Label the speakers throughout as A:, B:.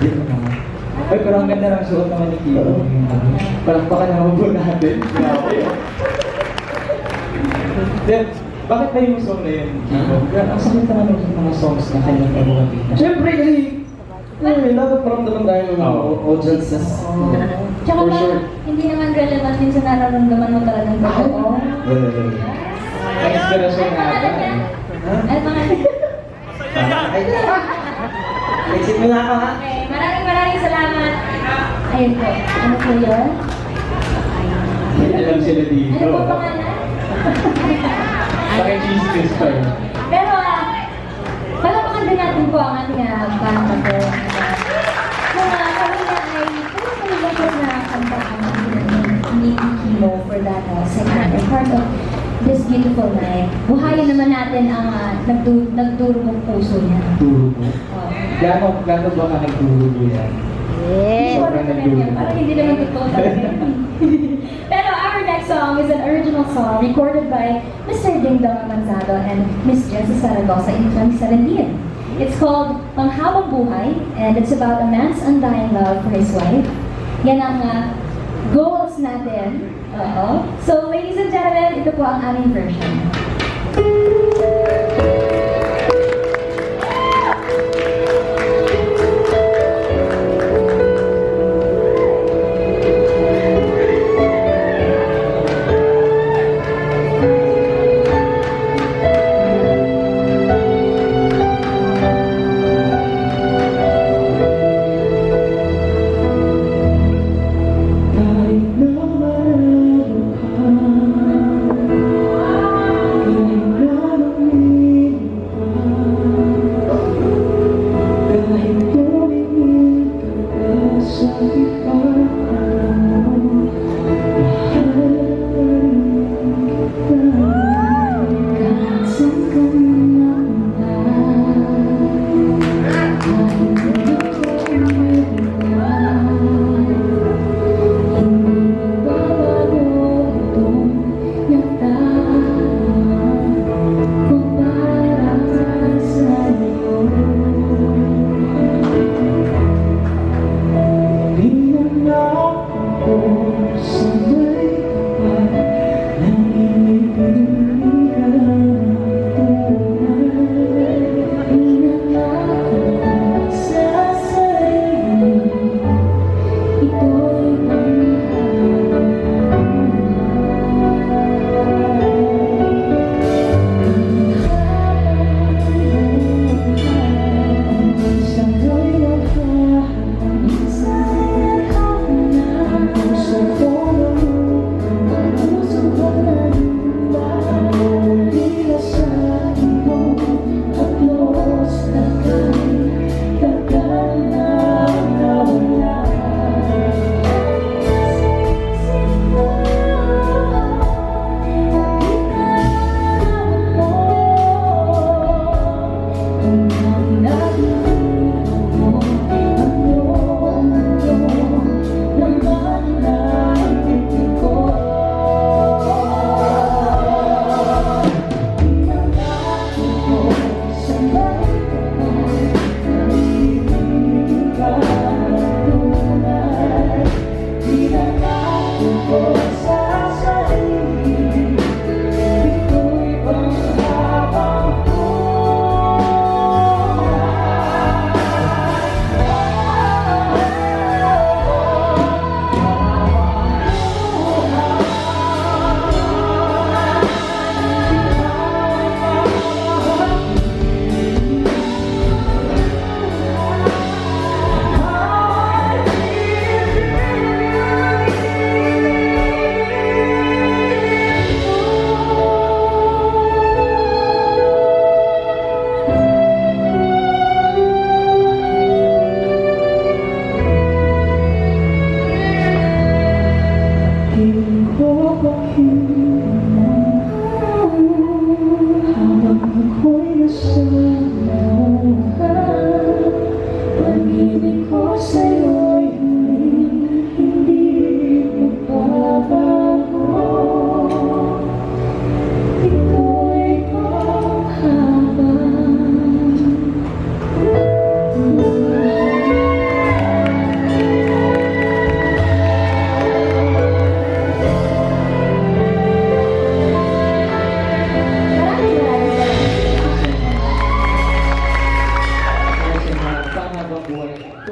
A: Dito naman. Ay, pero ang ganda ng suot naman ni Kiko. Palakpakan naman po natin. Grabe. Then, bakit ba yung song na yun, Kiko? Ang sakit naman ng mga songs na kanyang ebuhan dito.
B: Siyempre kasi, dapat maramdaman tayo ng audiences.
C: Tsaka
B: For
C: ba,
B: sure.
C: hindi naman relevant din sa nararamdaman mo talagang totoo.
A: Ang inspirasyon
C: Ano
A: na ata.
C: pangalan niya? Ano pangalan niya?
B: Exit mo na ako ha?
C: Okay, maraming salamat. Ayun po. Ano po yun?
A: Alam sila dito.
C: Ano po pangalan?
A: Bakit cheese pa yun?
C: Pero, palapakan din natin po ang ating fan member. Kung kami na ay, kung ba siya na kantaan ni Kimo for that second or part of this beautiful night. Buhayin naman natin ang nagdurog puso niya.
A: Turo mo?
C: Oh.
A: Gano'n ba ka nagturo mo yan?
C: Sobrang ganyan. Parang hindi naman totoo talaga. Pero our next song is an original song recorded by Mr. Ding Dong Manzado and Miss Jessie Saragosa in 2017. It's called Panghabang Buhay, and it's about a man's undying love for his wife. Yan ang goals natin. So, ladies and gentlemen, ito po ang aming version.
A: Kahit na marami ka,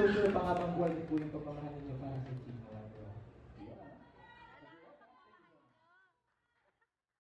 A: so sure, pang habang buhay din po yung pagmamahal ninyo